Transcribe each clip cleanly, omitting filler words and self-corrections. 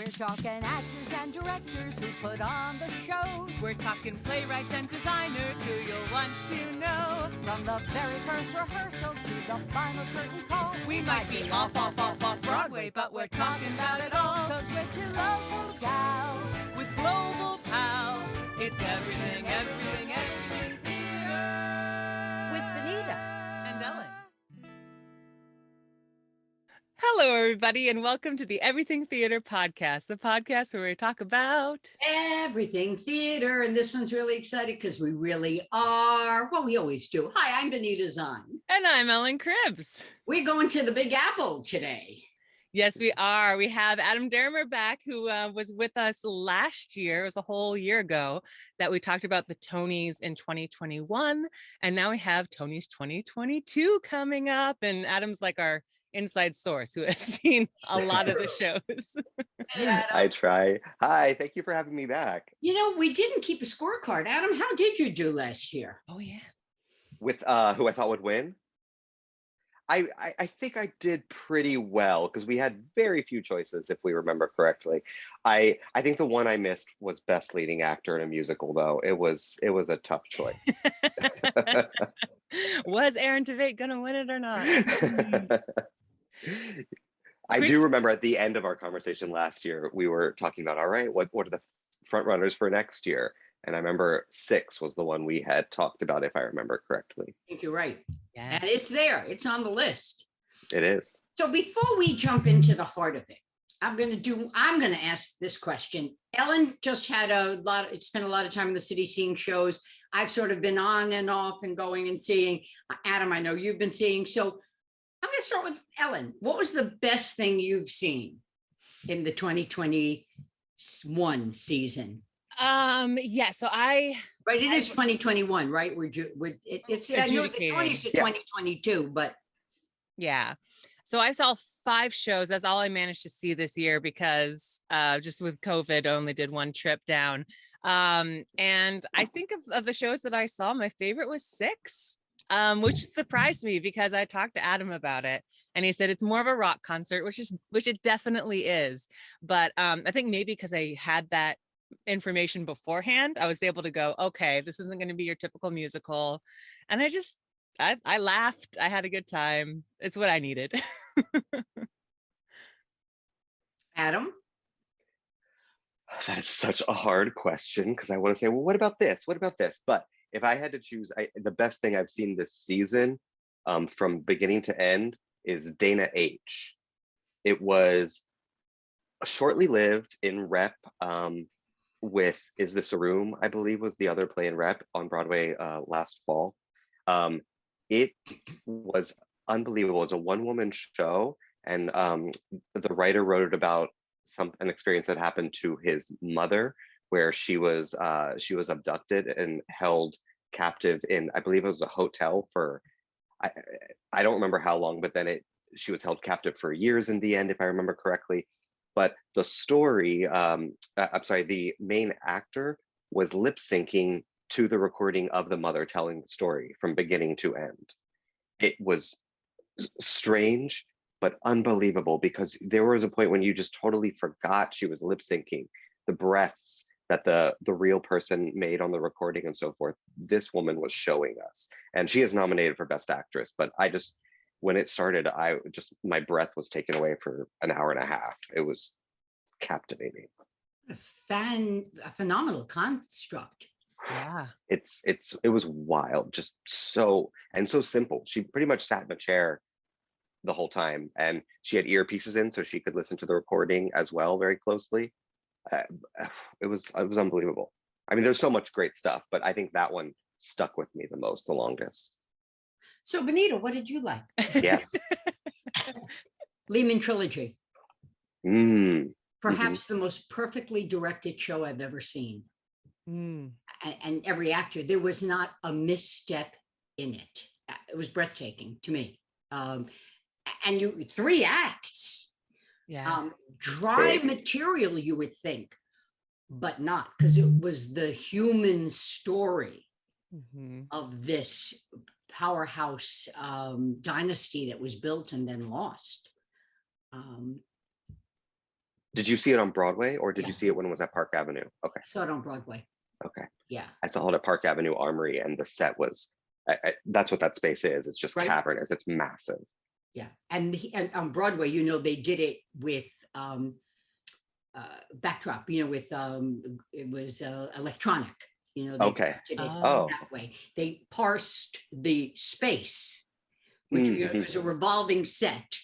We're talking actors and directors who put on the shows. We're talking playwrights and designers who you'll want to know. From the very first rehearsal to the final curtain call. We might be off Broadway, but we're talking about it all. 'Cause we're two local gals With global pals, it's everything, everything, everything theater. with Benita And Ellen. Hello, everybody, and welcome to the Everything Theater podcast, the podcast where we talk about everything theater. And this one's really exciting because we really are, well, we always do. Hi, I'm Benita Zahn. And I'm Ellen Cribbs. We're going to the Big Apple today. Yes, we are. We have Adam Deremer back, who was with us last year. It was a whole year ago that we talked about the Tonys in 2021. And now we have Tonys 2022 coming up. And Adam's like our inside source who has seen a lot of the shows. Hey, Adam. I try. Hi, thank you for having me back. You know, we didn't keep a scorecard. Adam, how did you do last year? Oh, yeah. With who I thought would win. I think I did pretty well because we had very few choices, if we remember correctly. I think the one I missed was Best Leading Actor in a Musical, though. It was a tough choice. Was Aaron Tveit gonna win it or not? I do remember at the end of our conversation last year, we were talking about, all right, what are the front runners for next year? And I remember 6 was the one we had talked about, if I remember correctly. I think you're right. Yes. And it's there. It's on the list. It is. So before we jump into the heart of it, I'm going to ask this question. Ellen just had spent a lot of time in the city seeing shows. I've sort of been on and off and going and seeing. Adam, I know you've been seeing. So I'm going to start with Ellen. What was the best thing you've seen in the 2021 season? Yeah, so Right, it is 2021, right? It's I know the 20s to 2022, but yeah. So I saw 5 shows. That's all I managed to see this year because just with COVID, I only did one trip down. And I think of the shows that I saw, my favorite was 6. Which surprised me because I talked to Adam about it and he said it's more of a rock concert, which it definitely is. But I think maybe because I had that information beforehand, I was able to go, okay, this isn't going to be your typical musical. And I laughed. I had a good time. It's what I needed. Adam? That is such a hard question because I want to say, well, what about this? What about this? But if I had to choose, the best thing I've seen this season from beginning to end is Dana H. It was shortly lived in rep with Is This a Room, I believe was the other play in rep on Broadway last fall. It was unbelievable. It was a one-woman show, and the writer wrote it about an experience that happened to his mother, where she was abducted and held captive in, I believe it was a hotel for, I don't remember how long, but then she was held captive for years in the end, if I remember correctly. But the story, the main actor was lip syncing to the recording of the mother telling the story from beginning to end. It was strange, but unbelievable, because there was a point when you just totally forgot she was lip syncing. The breaths that the real person made on the recording and so forth, this woman was showing us. And she is nominated for Best Actress, but when it started, my breath was taken away for an hour and a half. It was captivating. A phenomenal construct. Yeah. It was wild, just so simple. She pretty much sat in a chair the whole time, and she had earpieces in so she could listen to the recording as well very closely. It was unbelievable. I mean, there's so much great stuff, but I think that one stuck with me the longest. So Benita, what did you like? Yes. Lehman Trilogy. Perhaps the most perfectly directed show I've ever seen. And every actor, there was not a misstep in it. It was breathtaking to me. And 3 acts. Yeah. Dry material, you would think, but not, because it was the human story of this powerhouse dynasty that was built and then lost. Did you see it on Broadway, or did Yeah. you see it when it was at Park Avenue? Okay. I saw it on Broadway. Okay. Yeah. I saw it at Park Avenue Armory, and the set was, that's what that space is. It's just Right. cavernous. It's massive. Yeah. And on Broadway, you know, they did it with backdrop, you know, with it was electronic, you know, they Okay. did it Oh. that way. They parsed the space, which Mhm. was a revolving set,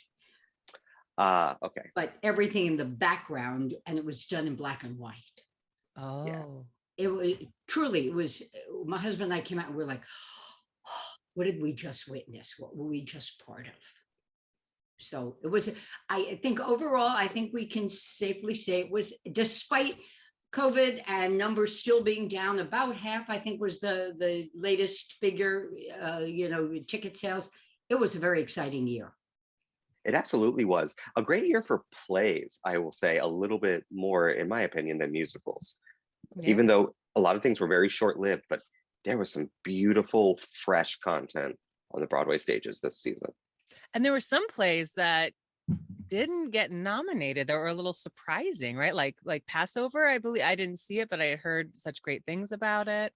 Okay. but everything in the background, and it was done in black and white. Oh. It was truly, it was, my husband and I came out and we were like, what did we just witness? What were we just part of? So it was, I think overall, I think we can safely say it was, despite COVID and numbers still being down about half, I think was the latest figure, you know, ticket sales. It was a very exciting year. It absolutely was a great year for plays. I will say a little bit more, in my opinion, than musicals. Yeah. Even though a lot of things were very short-lived, but there was some beautiful, fresh content on the Broadway stages this season. And there were some plays that didn't get nominated that were a little surprising, right? Like Passover, I believe. I didn't see it, but I had heard such great things about it.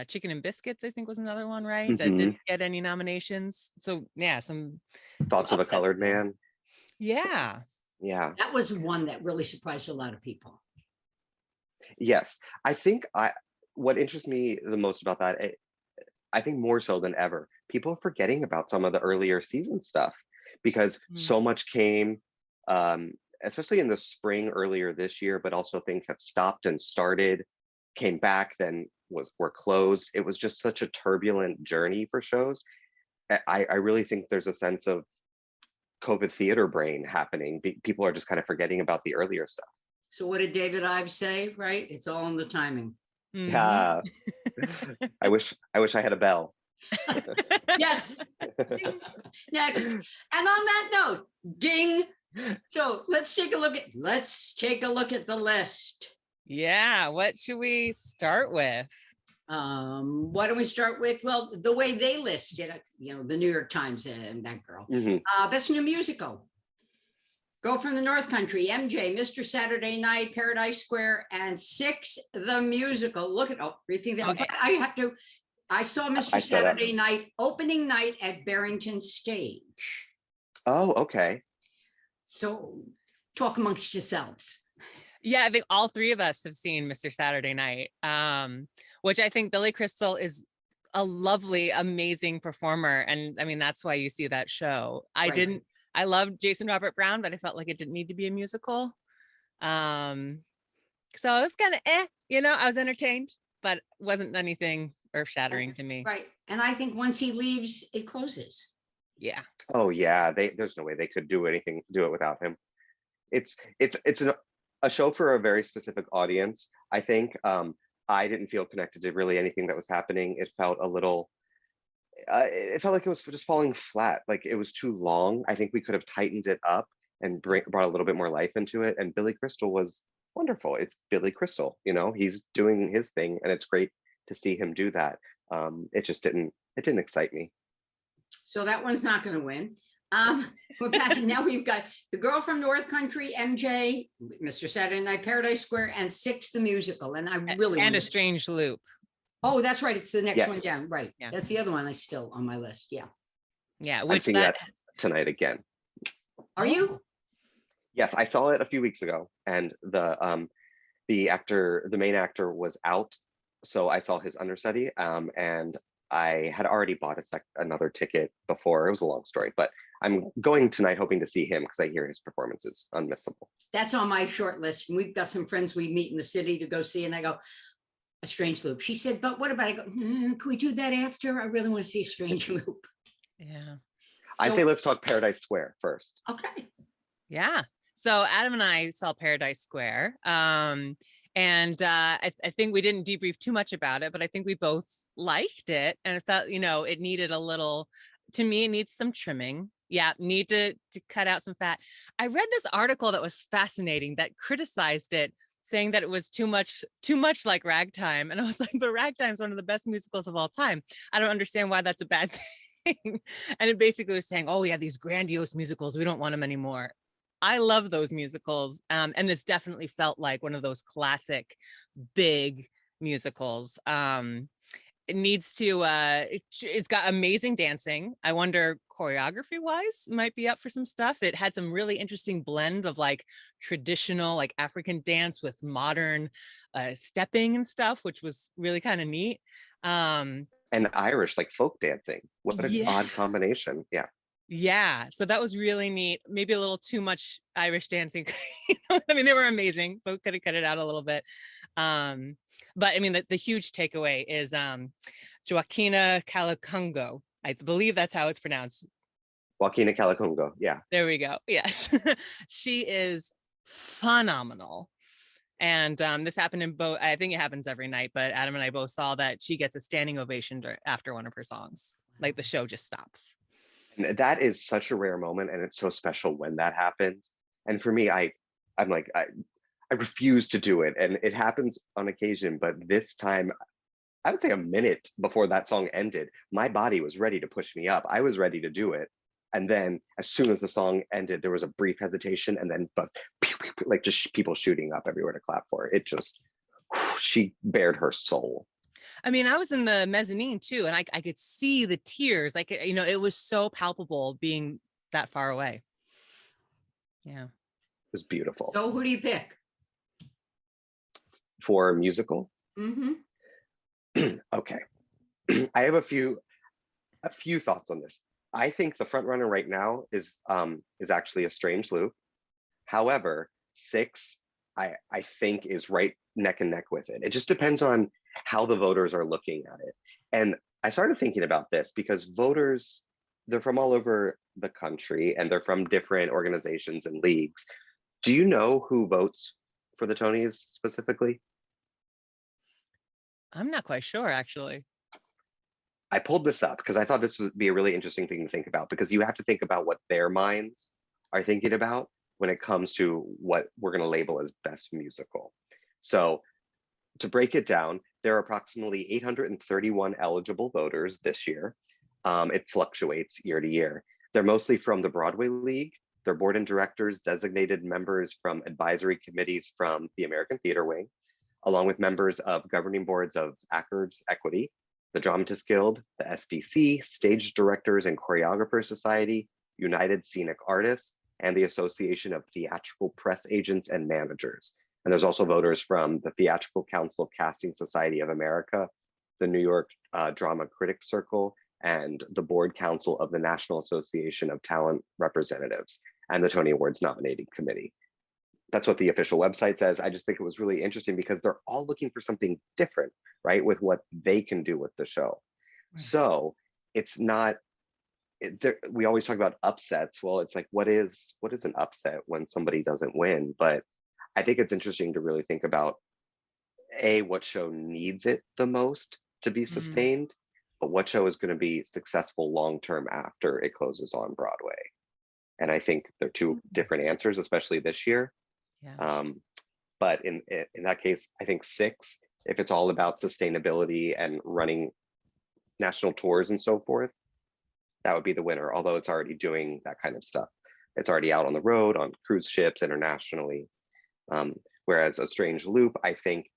Chicken and Biscuits, I think, was another one, right? That didn't get any nominations. So yeah, some Thoughts of a upsets Colored there. Man. Yeah. Yeah. That was one that really surprised a lot of people. Yes. I think what interests me the most about that, I think more so than ever, people are forgetting about some of the earlier season stuff because so much came, especially in the spring earlier this year, but also things that stopped and started, came back, then were closed. It was just such a turbulent journey for shows. I really think there's a sense of COVID theater brain happening. People are just kind of forgetting about the earlier stuff. So what did David Ives say, right? It's all in the timing. Yeah. I wish I had a bell. Yes. Next. And on that note, ding. So let's take a look at the list. Yeah. What should we start with? Why don't we start with, well, the way they listed it, you know, the New York Times and that girl. Best New Musical. Girl from the North Country, MJ, Mr. Saturday Night, Paradise Square, and Six the Musical. Look at, everything that, Okay. but I saw Mr. Saturday Night opening night at Barrington Stage. Oh, okay. So talk amongst yourselves. Yeah, I think all three of us have seen Mr. Saturday Night, which I think Billy Crystal is a lovely, amazing performer. And I mean, that's why you see that show. I loved Jason Robert Brown, but I felt like it didn't need to be a musical. So I was kind of I was entertained, but wasn't anything earth-shattering to me. Right. And I think once he leaves, it closes. Yeah. Oh yeah, there's no way they could do it without him. It's a show for a very specific audience. I think I didn't feel connected to really anything that was happening. It felt a little, it felt like it was just falling flat. Like it was too long. I think we could have tightened it up and brought a little bit more life into it. And Billy Crystal was wonderful. It's Billy Crystal, he's doing his thing, and it's great to see him do that. It just didn't excite me. So that one's not going to win. We're back. Now we've got The Girl from North Country, MJ, Mr. Saturday Night, Paradise Square, and Six the Musical. And I really and A Strange Loop. Oh, that's right. It's the next Yes. one down. Right. Yeah. That's the other one that's still on my list. Yeah. Yeah. I'm seeing that tonight again. Are you? Yes, I saw it a few weeks ago, and the main actor was out, so I saw his understudy, and I had already bought another ticket before. It was a long story, but I'm going tonight hoping to see him because I hear his performance is unmissable. That's on my short list. And we've got some friends we meet in the city to go see, and I go, A Strange Loop. She said, but what about it? I go, can we do that after? I really want to see A Strange Loop. Yeah. I say let's talk Paradise Square first. Okay. Yeah. So Adam and I saw Paradise Square. And I think we didn't debrief too much about it, but I think we both liked it. And I thought, it needed a little, to me, it needs some trimming. Yeah, need to cut out some fat. I read this article that was fascinating that criticized it, saying that it was too much like Ragtime. And I was like, but Ragtime's one of the best musicals of all time. I don't understand why that's a bad thing. And it basically was saying, oh yeah, these grandiose musicals, we don't want them anymore. I love those musicals. And this definitely felt like one of those classic big musicals. It needs to it's got amazing dancing. I wonder choreography wise might be up for some stuff. It had some really interesting blend of like traditional like African dance with modern stepping and stuff, which was really kind of neat. Um And Irish, like folk dancing. What an yeah, odd combination. Yeah. yeah, so that was really neat. Maybe a little too much Irish dancing. I mean, they were amazing, but could have cut it out a little bit. Um, but I mean, the huge takeaway is Joaquina Calacongo. I believe that's how it's pronounced. Joaquina Calacongo. Yeah. There we go. Yes, she is phenomenal. And this happened in both. I think it happens every night, but Adam and I both saw that she gets a standing ovation after one of her songs. Like the show just stops. And that is such a rare moment, and it's so special when that happens. And for me, I'm like, I refuse to do it. And it happens on occasion, but this time, I would say a minute before that song ended, my body was ready to push me up. I was ready to do it. And then as soon as the song ended, there was a brief hesitation, and then but like just people shooting up everywhere to clap for it. It just, she bared her soul. I mean, I was in the mezzanine too, and I could see the tears. Like, you know, it was so palpable being that far away. Yeah. It was beautiful. So who do you pick? For musical? Mm-hmm. Okay. I have a few thoughts on this. I think the front runner right now is actually A Strange Loop. However, 6 I think is right neck and neck with it. It just depends on how the voters are looking at it. And I started thinking about this because voters, they're from all over the country and they're from different organizations and leagues. Do you know who votes for the Tonys specifically? I'm not quite sure, actually. I pulled this up because I thought this would be a really interesting thing to think about, because you have to think about what their minds are thinking about when it comes to what we're going to label as best musical. So to break it down, there are approximately 831 eligible voters this year. It fluctuates year to year. They're mostly from the Broadway League. They're board and directors, designated members from advisory committees from the American Theater Wing, along with members of governing boards of Actors Equity, the Dramatists Guild, the SDC, Stage Directors and Choreographers Society, United Scenic Artists, and the Association of Theatrical Press Agents and Managers. And there's also voters from the Theatrical Council of Casting Society of America, the New York Drama Critics Circle, and the Board Council of the National Association of Talent Representatives, and the Tony Awards Nominating Committee. That's what the official website says. I just think it was really interesting because they're all looking for something different, right, with what they can do with the show. Right. So it's not, we always talk about upsets. Well, it's like, what is an upset when somebody doesn't win? But I think it's interesting to really think about, A, what show needs it the most to be sustained, but what show is going to be successful long-term after it closes on Broadway. And I think they're two different answers, especially this year. Yeah. But in that case, I think 6, if it's all about sustainability and running national tours and so forth, that would be the winner, although it's already doing that kind of stuff. It's already out on the road, on cruise ships, internationally. Whereas A Strange Loop, I think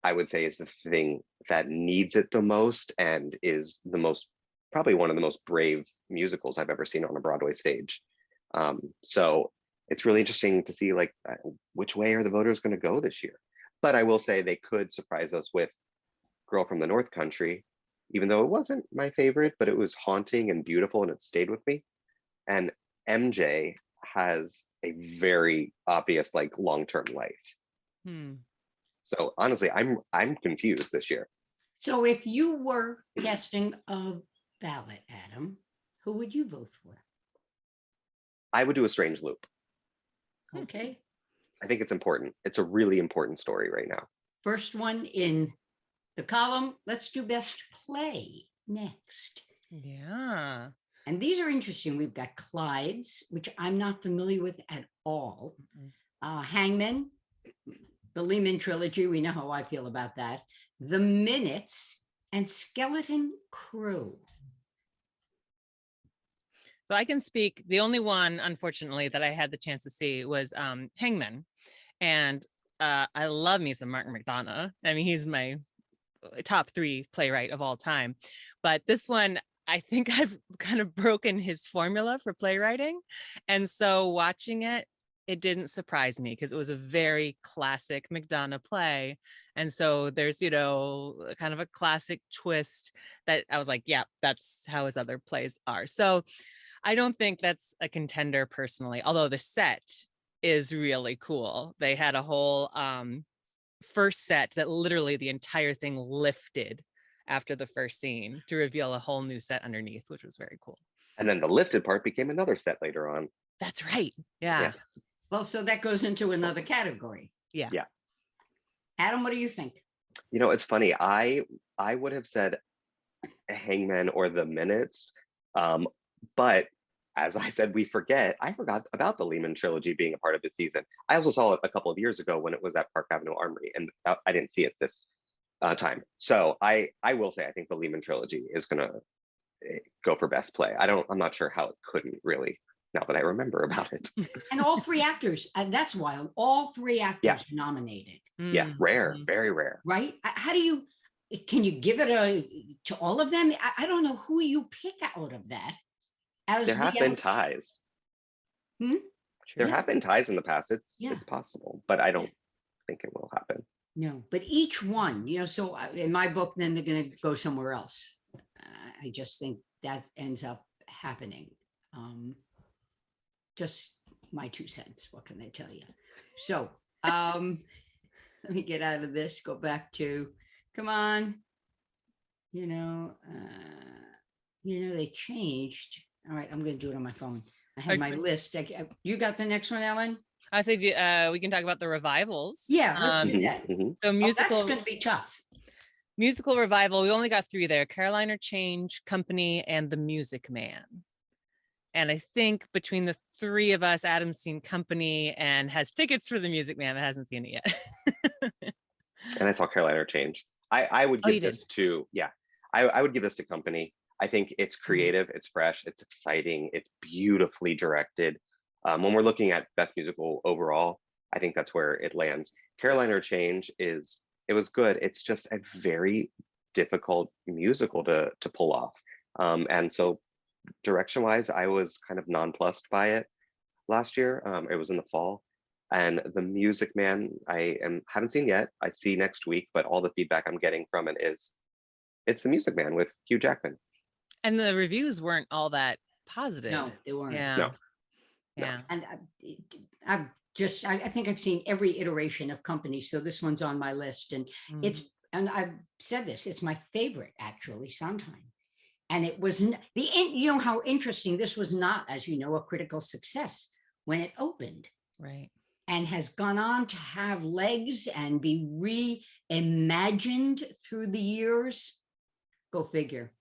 I would say is the thing that needs it the most and is the most, probably one of the most brave musicals I've ever seen on a Broadway stage. So it's really interesting to see like which way are the voters going to go this year. But I will say they could surprise us with Girl from the North Country, even though it wasn't my favorite, but it was haunting and beautiful and it stayed with me. And MJ has a very obvious like long-term life. So honestly, I'm confused this year. So if you were casting a ballot, Adam, who would you vote for? I would do A Strange Loop. Okay. I think it's important. It's a really important story right now. First one in the column. Let's do best play next. Yeah. And these are interesting. We've got Clyde's, which I'm not familiar with at all. Hangman, the Lehman trilogy. We know how I feel about that. The Minutes, and Skeleton Crew. So I can speak. The only one, unfortunately, that I had the chance to see was Hangman. And I love me some Martin McDonough. I mean, he's my top 3 playwright of all time. But this one, I think I've kind of broken his formula for playwriting. And so watching it, it didn't surprise me because it was a very classic McDonough play. And so there's, kind of a classic twist that I was like, yeah, that's how his other plays are. So I don't think that's a contender personally, although the set is really cool. They had a whole first set that literally the entire thing lifted after the first scene to reveal a whole new set underneath, which was very cool. And then the lifted part became another set later on. That's right. Yeah. Well, so that goes into another category. Yeah. Adam, what do you think? It's funny. I would have said Hangman or The Minutes, but as I said, I forgot about the Lehman trilogy being a part of the season. I also saw it a couple of years ago when it was at Park Avenue Armory, and I didn't see it this time. So I will say I think the Lehman trilogy is going to go for best play. I'm not sure how it couldn't really, now that I remember about it. And all 3 actors, that's wild. All 3 actors nominated. Yeah, rare, very rare. Right? How do can you give it to all of them? I don't know who you pick out of that. There have been ties. There have been ties in the past. It's possible, but I don't think it will happen. No, but each one, so in my book, then they're going to go somewhere else. I just think that ends up happening. Just my 2 cents. What can I tell you? So let me get out of this, go back to, come on. They changed. All right, I'm going to do it on my phone. I had my list. You got the next one, Ellen? I say we can talk about the revivals. Yeah, let's do that. So musical. That's going to be tough. Musical revival. We only got 3 there: Caroline or Change, Company, and The Music Man. And I think between the 3 of us, Adam's seen Company and has tickets for The Music Man that hasn't seen it yet. And I saw Caroline or Change. I would give this to, I would give this to Company. I think it's creative, it's fresh, it's exciting, it's beautifully directed. When we're looking at best musical overall, I think that's where it lands. Caroline or Change it was good. It's just a very difficult musical to pull off. And so direction-wise, I was kind of nonplussed by it last year. It was in the fall. And The Music Man, haven't seen yet. I see next week, but all the feedback I'm getting from it is it's The Music Man with Hugh Jackman. And the reviews weren't all that positive. No, they weren't. Yeah. No. And I think I've seen every iteration of Company. So this one's on my list, and and I've said this, it's my favorite actually, Sondheim. And it was how interesting, this was not, as you know, a critical success when it opened. Right. And has gone on to have legs and be reimagined through the years. Go figure.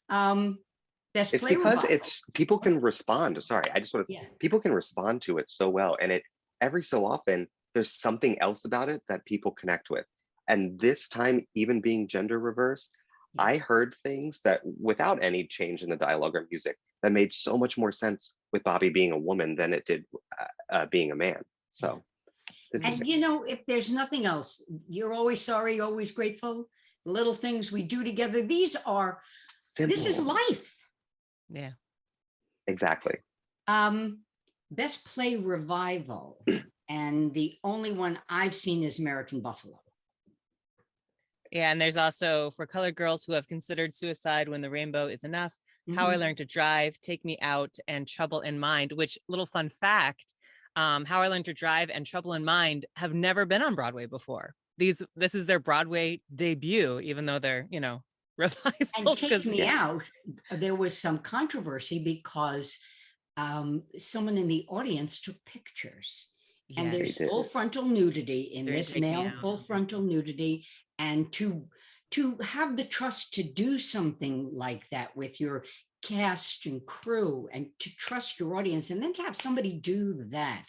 Best it's play because revival. People can respond. Sorry, I just want to. People can respond to it so well, and every so often there's something else about it that people connect with. And this time, even being gender reversed, I heard things that without any change in the dialogue or music that made so much more sense with Bobby being a woman than it did being a man. So, and if there's nothing else, you're always sorry, always grateful. The little things we do together. These are. Simple. This is life. Yeah. Exactly. Best play revival, and the only one I've seen is American Buffalo. Yeah, and there's also For Colored Girls Who Have Considered Suicide When the Rainbow Is Enough, How I Learned to Drive, Take Me Out, and Trouble in Mind, which, little fun fact, How I Learned to Drive and Trouble in Mind have never been on Broadway before. This is their Broadway debut, even though they're, revivals. And Take Me Out, there was some controversy because someone in the audience took pictures. And there's full frontal nudity in this male, full frontal nudity. And to have the trust to do something like that with your cast and crew, and to trust your audience, and then to have somebody do that,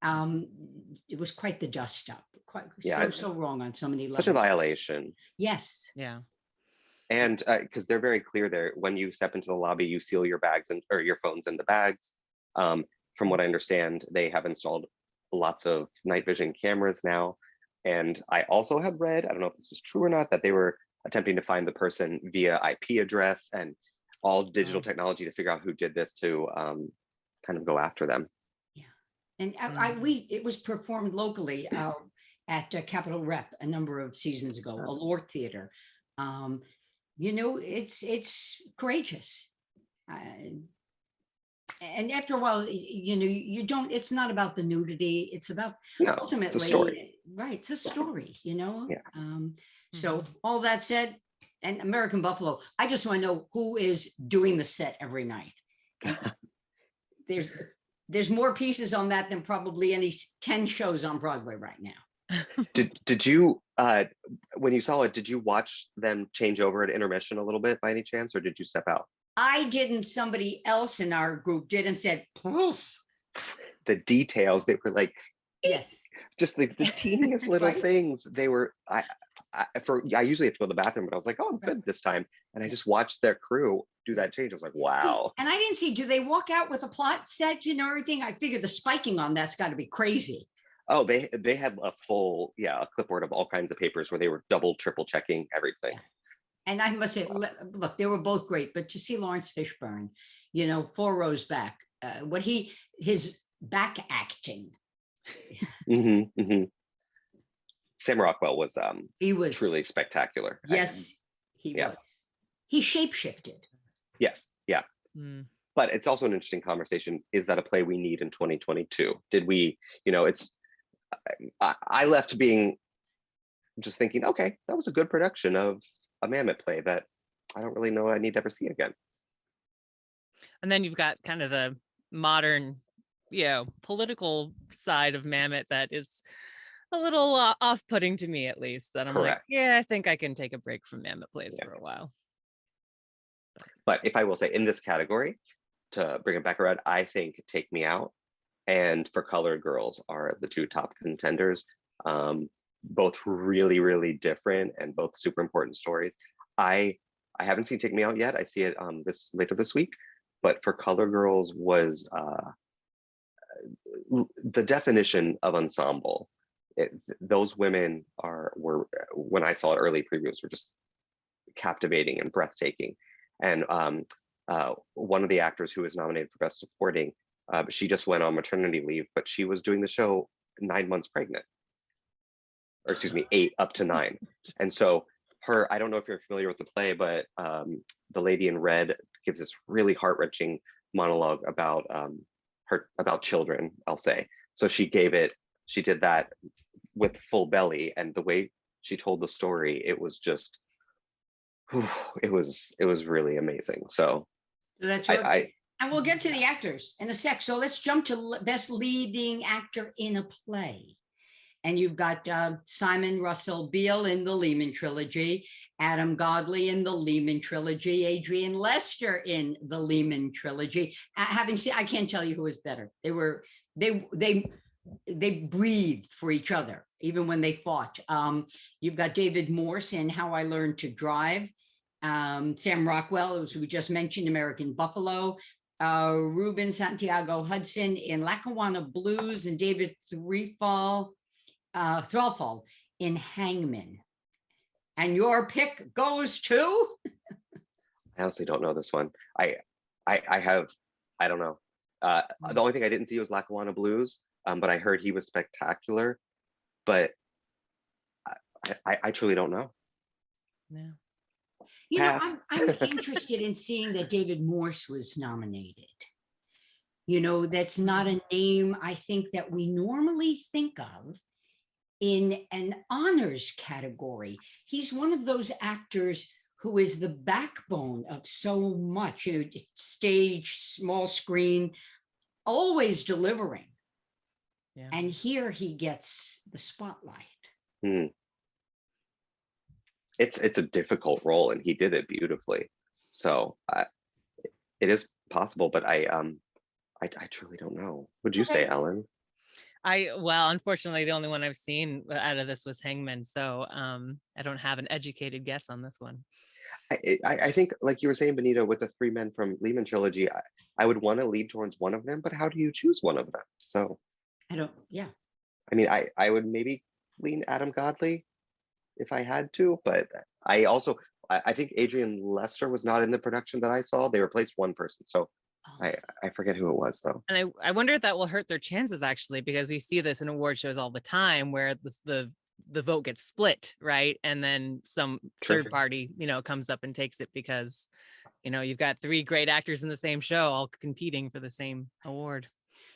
it was quite the dust up. So wrong on so many levels. Such a violation. Yes. Yeah. And because they're very clear there, when you step into the lobby, you seal your bags or your phones in the bags. From what I understand, they have installed lots of night vision cameras now. And I also have read, I don't know if this is true or not, that they were attempting to find the person via IP address and all digital technology to figure out who did this to kind of go after them. Yeah. And it was performed locally at Capitol Rep a number of seasons ago, a Lord Theater. It's courageous. And after a while, it's not about the nudity. It's about ultimately, it's a story. Right. It's a story, Yeah. So all that said, and American Buffalo, I just want to know who is doing the set every night. There's more pieces on that than probably any 10 shows on Broadway right now. Did you when you saw it, did you watch them change over at intermission a little bit by any chance, or did you step out? I didn't. Somebody else in our group did and said, poof. The details, they were like, yes, just the teeniest little right? things. They were, I usually have to go to the bathroom, but I was like, oh, I'm good this time. And I just watched their crew do that change. I was like, wow. And I didn't see, do they walk out with a plot set, everything? I figured the spiking on that's got to be crazy. Oh, they had a full, a clipboard of all kinds of papers where they were double, triple checking everything. Yeah. And I must say, look, they were both great, but to see Lawrence Fishburne, 4 rows back, his back acting. Sam Rockwell was he was truly spectacular. Yes, he was. He shapeshifted. Yes, yeah. But it's also an interesting conversation. Is that a play we need in 2022? Did we, I left being just thinking, okay, that was a good production of a Mammoth play that I don't really know I need to ever see again. And then you've got kind of the modern, political side of Mammoth that is a little off-putting to me, at least. That I'm Correct. like, I think I can take a break from Mammoth plays for a while. But if I will say, in this category, to bring it back around, I think Take Me Out and For Colored Girls are the 2 top contenders. Both really, really different and both super important stories. I haven't seen Take Me Out yet. I see it later this week. But For Colored Girls was the definition of ensemble. Those women were, when I saw it early previews, were just captivating and breathtaking. And one of the actors who was nominated for Best Supporting, she just went on maternity leave, but she was doing the show 9 months pregnant. Or excuse me, 8 up to 9. And so I don't know if you're familiar with the play, but the lady in red gives this really heart-wrenching monologue about about children, I'll say. So she did that with full belly, and the way she told the story, it was just, it was really amazing. So that's right. And we'll get to the actors in a sec. So let's jump to Best Leading Actor in a Play. And you've got Simon Russell Beale in the Lehman Trilogy, Adam Godley in the Lehman Trilogy, Adrian Lester in the Lehman Trilogy. Having seen, I can't tell you who was better. They breathed for each other, even when they fought. You've got David Morse in How I Learned to Drive, Sam Rockwell, as we just mentioned, American Buffalo, Ruben Santiago Hudson in Lackawanna Blues, and David Threlfall in Hangman. And your pick goes to? I honestly don't know this one. I don't know. The only thing I didn't see was Lackawanna Blues, but I heard he was spectacular. But I truly don't know. Yeah. I'm interested in seeing that David Morse was nominated. That's not a name I think that we normally think of in an honors category. He's one of those actors who is the backbone of so much, stage, small screen, always delivering. Yeah. And here he gets the spotlight. It's a difficult role, and he did it beautifully. So it is possible, but I truly don't know. Would you say, Ellen? Unfortunately, the only one I've seen out of this was Hangman, so I don't have an educated guess on this one. I think, like you were saying, Benito, with the three men from Lehman trilogy, I would want to lean towards one of them, but how do you choose one of them? So, yeah. I mean, I would maybe lean Adam Godley if I had to, but I also, I think Adrian Lester was not in the production that I saw. They replaced one person. So Oh. I forget who it was though. And I wonder if that will hurt their chances actually, because we see this in award shows all the time where the vote gets split, right? And then some True. third party, comes up and takes it because, you've got three great actors in the same show all competing for the same award.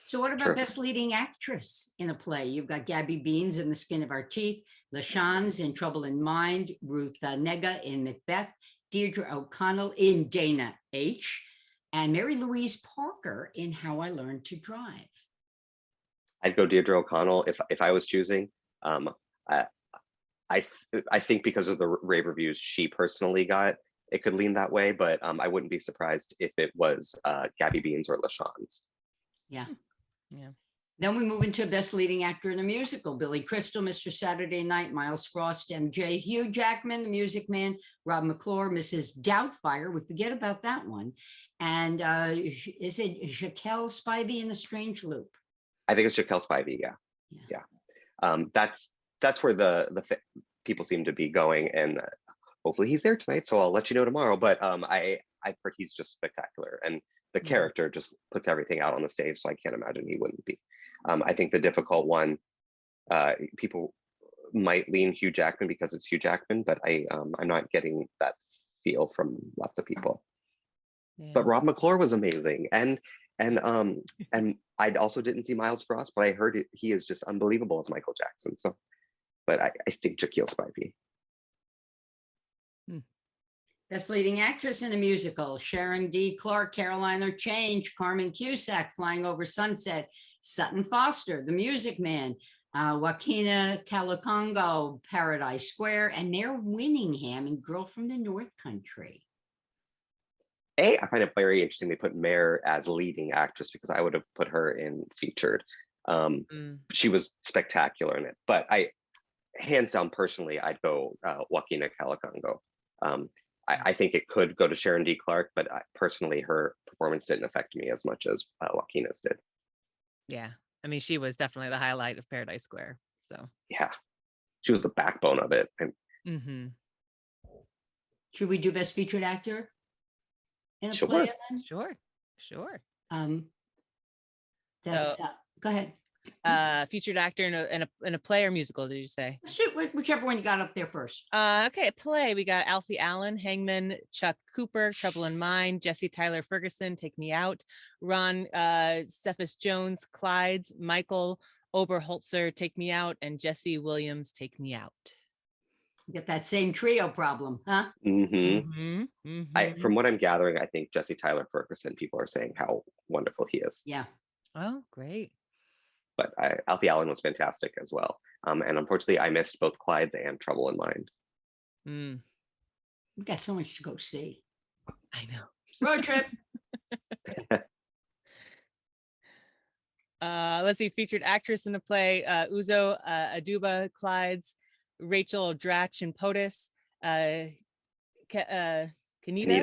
So what about True. Best Leading Actress in a Play? You've got Gabby Beans in The Skin of Our Teeth, LaShans in Trouble in Mind, Ruth Negga in Macbeth, Deirdre O'Connell in Dana H., and Mary Louise Parker in How I Learned to Drive. I'd go Deirdre O'Connell if I was choosing. I think because of the rave reviews she personally got, it could lean that way, but I wouldn't be surprised if it was Gabby Beans or LaShans. Yeah. Yeah. Then we move into Best Leading Actor in a Musical. Billy Crystal, Mr. Saturday Night, Miles Frost, MJ, Hugh Jackman, The Music Man, Rob McClure, Mrs. Doubtfire. We forget about that one. And is it Jaquel Spivey in The Strange Loop? I think it's Jaquel Spivey. Yeah. That's where the people seem to be going, and hopefully he's there tonight. So I'll let you know tomorrow. But I've heard he's just spectacular, and the character just puts everything out on the stage. So I can't imagine he wouldn't be. I think the difficult one, people might lean Hugh Jackman because it's Hugh Jackman, but I'm not getting that feel from lots of people. Yeah. But Rob McClure was amazing, and I also didn't see Miles Frost, but I heard he is just unbelievable as Michael Jackson. So, but I think Jaquel Spivey. Best Leading Actress in a Musical, Sharon D. Clarke, Caroline or Change, Carmen Cusack, Flying Over Sunset, Sutton Foster, The Music Man, Joaquina Calacongo, Paradise Square, and Mare Winningham in Girl from the North Country. I find it very interesting they put Mare as leading actress because I would have put her in featured. She was spectacular in it, but hands down, personally, I'd go Joaquina Calacongo. I think it could go to Sharon D. Clarke, but personally, her performance didn't affect me as much as Joaquina's did. Yeah. I mean, she was definitely the highlight of Paradise Square. So yeah, she was the backbone of it. Should we do Best Featured Actor in a Sure. play? Then? Sure. That's go ahead. Featured actor in a play or musical, did you say? Let's do whichever one you got up there first. Okay, play. We got Alfie Allen, Hangman, Chuck Cooper, Trouble in Mind, Jesse Tyler Ferguson, Take Me Out, Ron Cephas Jones, Clydes, Michael Oberholzer, Take Me Out, and Jesse Williams, Take Me Out. You get that same trio problem, huh? From what I'm gathering, I think Jesse Tyler Ferguson, people are saying how wonderful he is. Yeah. Oh, great. But Alfie Allen was fantastic as well. And unfortunately, I missed both Clyde's and Trouble in Mind. We got so much to go see. I know. Road trip. Let's see. Featured actress in the play: Uzo Aduba, Clydes, Rachel Dratch and POTUS, Kenita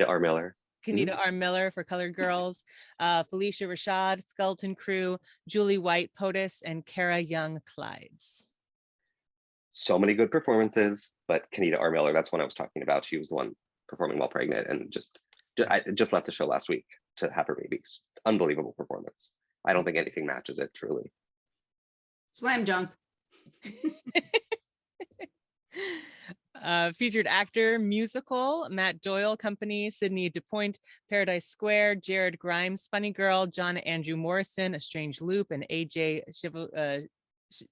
R. Miller. Kenita R. Miller for Colored Girls, Felicia Rashad, Skeleton Crew, Julie White, POTUS, and Kara Young, Clydes. So many good performances, but Kenita R. Miller, that's one I was talking about. She was the one performing while pregnant, and I just left the show last week to have her baby. Unbelievable performance. I don't think anything matches it, truly. Slam dunk. Featured actor, musical, Matt Doyle Company, Sydney DuPoint, Paradise Square, Jared Grimes, Funny Girl, John Andrew Morrison, A Strange Loop, and AJ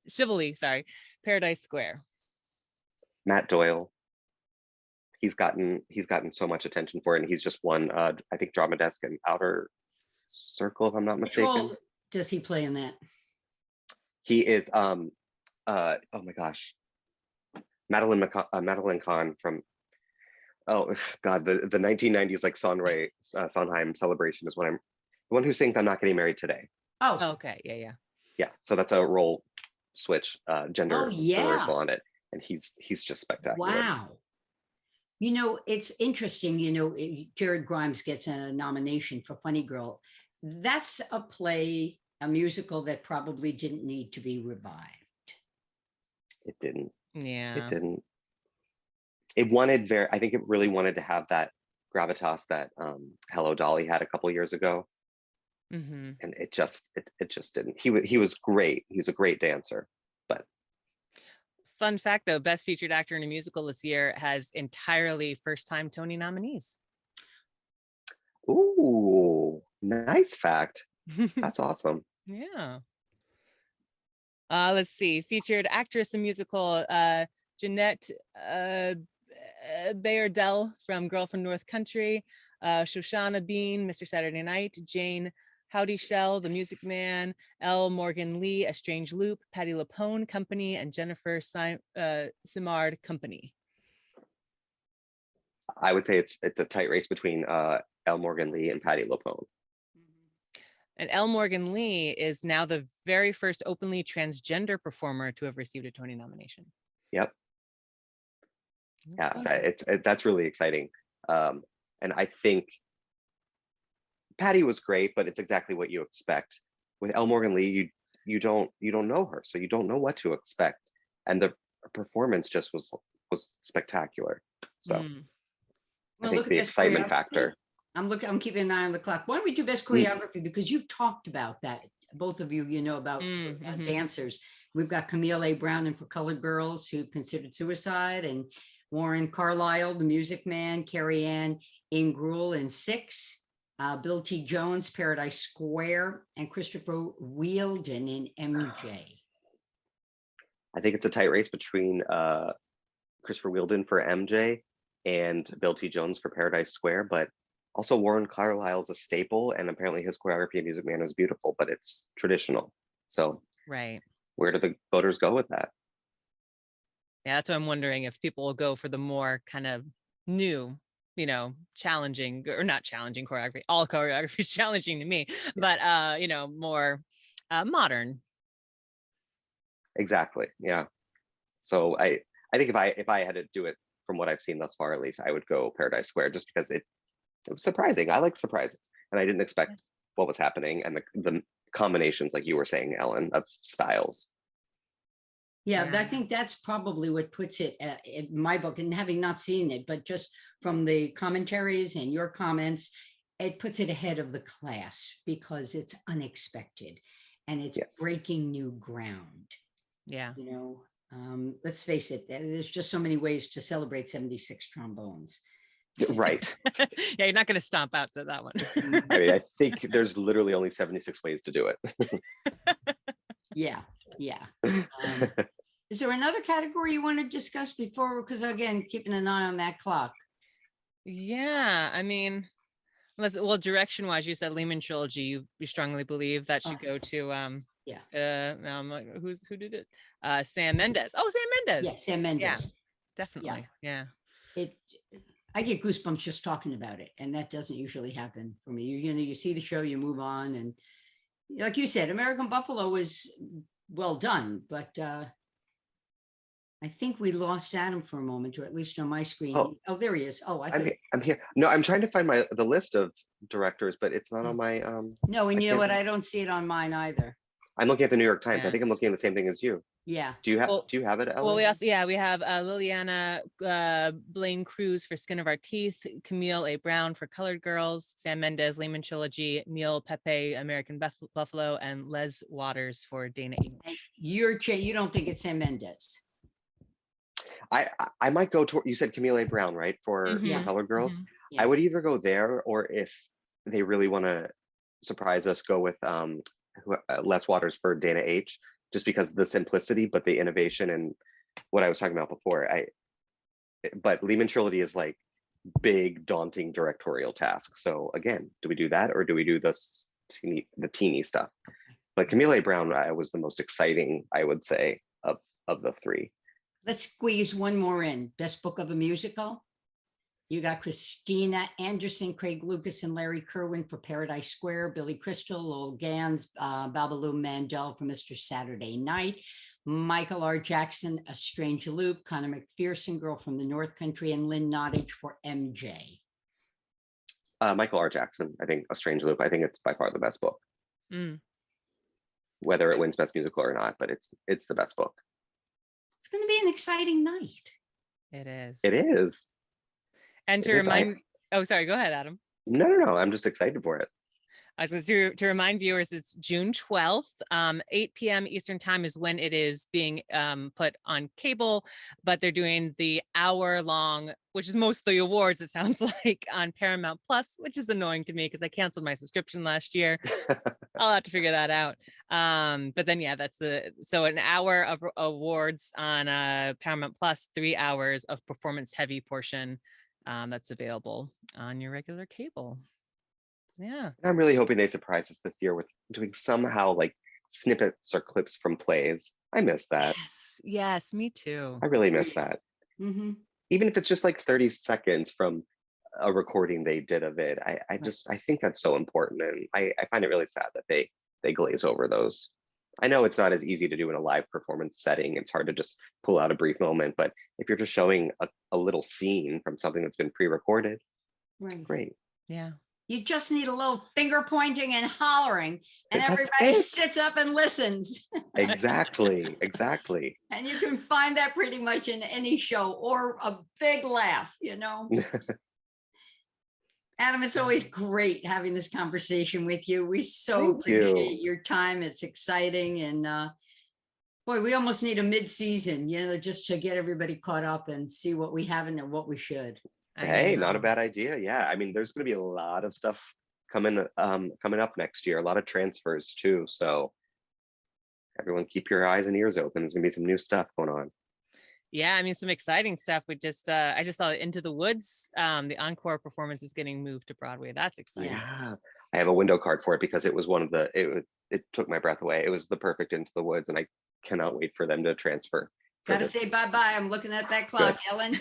Chivoli, Paradise Square. Matt Doyle. He's gotten so much attention for it, and he's just won I think Drama Desk and Outer Circle, if I'm not mistaken. Which role does he play in that? He is oh my gosh, Madeline Kahn from the 1990s like Sondheim celebration is the one who sings I'm Not Getting Married Today. Oh, okay. Yeah. So that's a role switch, gender reversal on it, and he's just spectacular. Wow. You know, it's interesting, you know, Jared Grimes gets a nomination for Funny Girl. That's a play, a musical that probably didn't need to be revived. It didn't. Yeah. It didn't. It wanted I think it really wanted to have that gravitas that Hello Dolly had a couple years ago. Mm-hmm. And it just didn't. He was great. He's a great dancer, but fun fact though, best featured actor in a musical this year has entirely first-time Tony nominees. ooh, nice fact. That's awesome. Yeah. Let's see, featured actress in musical, Jeanette Bayardell from Girl from North Country, Shoshana Bean, Mr. Saturday Night, Jane Howdy Shell, The Music Man, L. Morgan Lee, A Strange Loop, Patti LuPone Company, and Jennifer Simard Company. I would say it's a tight race between L. Morgan Lee and Patti LuPone. And L. Morgan Lee is now the very first openly transgender performer to have received a Tony nomination. Yep. Yeah, that's really exciting. And I think Patty was great, but it's exactly what you expect. With Elle Morgan Lee, you don't know her, so you don't know what to expect. And the performance just was spectacular. So I think the excitement factor. I'm keeping an eye on the clock. Why don't we do best choreography? Because you've talked about that, both of you, you know, about dancers. We've got Camille A. Brown in For Colored Girls, who considered suicide, and Warren Carlyle, The Music Man, Carrie Ann Ingrule in Six, Bill T. Jones, Paradise Square, and Christopher Wheeldon in MJ. I think it's a tight race between Christopher Wheeldon for MJ and Bill T. Jones for Paradise Square, but also Warren Carlyle's a staple, and apparently his choreography in Music Man is beautiful, but it's traditional. So right, where do the voters go with that? Yeah, that's what I'm wondering, if people will go for the more kind of new, you know, challenging, or not challenging choreography. All choreography is challenging to me, but you know, more modern. Exactly. Yeah. So I think if I had to do it from what I've seen thus far, at least, I would go Paradise Square, just because it was surprising. I like surprises, and I didn't expect what was happening, and the combinations, like you were saying, Ellen, of styles. Yeah, I think that's probably what puts it in my book, and having not seen it, but just from the commentaries and your comments, it puts it ahead of the class because it's unexpected and it's breaking new ground. Yeah. You know, let's face it, there's just so many ways to celebrate 76 trombones. Right. Yeah, you're not going to stomp out to that one. I mean, I think there's literally only 76 ways to do it. Yeah. Is there another category you want to discuss before? Because again, keeping an eye on that clock. Yeah, I mean, well, direction wise, you said Lehman Trilogy. You strongly believe that should go to who did it? Sam Mendes. Oh, Sam Mendes. Yeah, Sam Mendes. Yeah, definitely. Yeah. I get goosebumps just talking about it, and that doesn't usually happen for me. You see the show, you move on, and like you said, American Buffalo was well done, but I think we lost Adam for a moment, or at least on my screen. Oh, there he is. Oh, I'm here. No, I'm trying to find the list of directors, but it's not on my No, and you know what? I don't see it on mine either. I'm looking at the New York Times. I think I'm looking at the same thing as you. Yeah. Do you have it, Ellen? Well, we have Liliana Blaine Cruz for Skin of Our Teeth, Camille A. Brown for Colored Girls, Sam Mendes, Lehman Trilogy, Neil Pepe, American Buffalo, and Les Waters for Dana H. You don't think it's Sam Mendes? I might go to, you said Camille A. Brown, right? For Colored Girls. I would either go there, or if they really want to surprise us, go with Les Waters for Dana H, just because of the simplicity, but the innovation and what I was talking about before. But Lehman Trilogy is like big, daunting directorial task. So again, do we do that, or do we do the teeny stuff? But Camille A. Brown was the most exciting, I would say, of the three. Let's squeeze one more in. Best book of a musical? You got Christina Anderson, Craig Lucas, and Larry Kerwin for Paradise Square, Billy Crystal, Lowell Gans, Babalu Mandel for Mr. Saturday Night, Michael R. Jackson, A Strange Loop, Connor McPherson, Girl from the North Country, and Lynn Nottage for MJ. Michael R. Jackson, I think A Strange Loop. I think it's by far the best book. Mm. Whether it wins Best Musical or not, but it's the best book. It's going to be an exciting night. It is. It is. And to remind, oh, sorry, go ahead, Adam. No. I'm just excited for it. I was going to remind viewers, it's June 12th, 8 p.m. Eastern time is when it is being put on cable, but they're doing the hour-long, which is mostly awards, it sounds like, on Paramount Plus, which is annoying to me because I canceled my subscription last year. I'll have to figure that out. But then, yeah, so an hour of awards on Paramount Plus, 3 hours of performance-heavy portion that's available on your regular cable. Yeah. I'm really hoping they surprise us this year with doing somehow like snippets or clips from plays. I miss that. Yes, me too. I really miss that. Mm-hmm. Even if it's just like 30 seconds from a recording they did of it. I think that's so important. And I find it really sad that they glaze over those. I know it's not as easy to do in a live performance setting. It's hard to just pull out a brief moment, but if you're just showing a little scene from something that's been pre-recorded, Right. great. Yeah. You just need a little finger pointing and hollering, and That's everybody it. sits up and listens. Exactly. And you can find that pretty much in any show, or a big laugh, Adam, it's always great having this conversation with you. We so Thank you. appreciate your time. It's exciting. And boy, we almost need a mid-season, just to get everybody caught up and see what we haven't and what we should. Hey, not a bad idea. Yeah, I mean, there's going to be a lot of stuff coming up next year. A lot of transfers too. So everyone, keep your eyes and ears open. There's going to be some new stuff going on. Yeah, I mean, some exciting stuff. I just saw Into the Woods. The encore performance is getting moved to Broadway. That's exciting. Yeah, I have a window card for it because it was it took my breath away. It was the perfect Into the Woods, and I cannot wait for them to transfer. Gotta say bye-bye. I'm looking at that clock, Good. Ellen.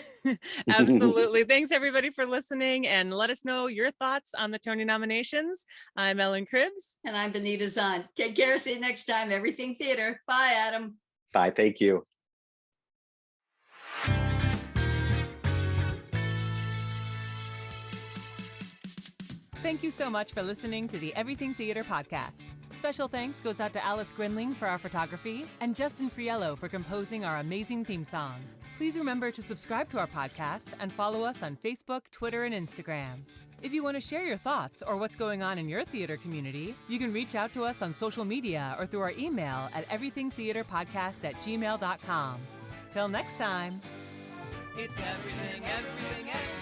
Absolutely. Thanks everybody for listening, and let us know your thoughts on the Tony nominations. I'm Ellen Cribbs. And I'm Benita Zahn. Take care. See you next time. Everything Theater. Bye, Adam. Bye. Thank you. Thank you so much for listening to the Everything Theater podcast. Special thanks goes out to Alice Grinling for our photography and Justin Friello for composing our amazing theme song. Please remember to subscribe to our podcast and follow us on Facebook, Twitter, and Instagram. If you want to share your thoughts or what's going on in your theater community, you can reach out to us on social media or through our email at everythingtheaterpodcast@gmail.com. Till next time, it's everything, everything, everything.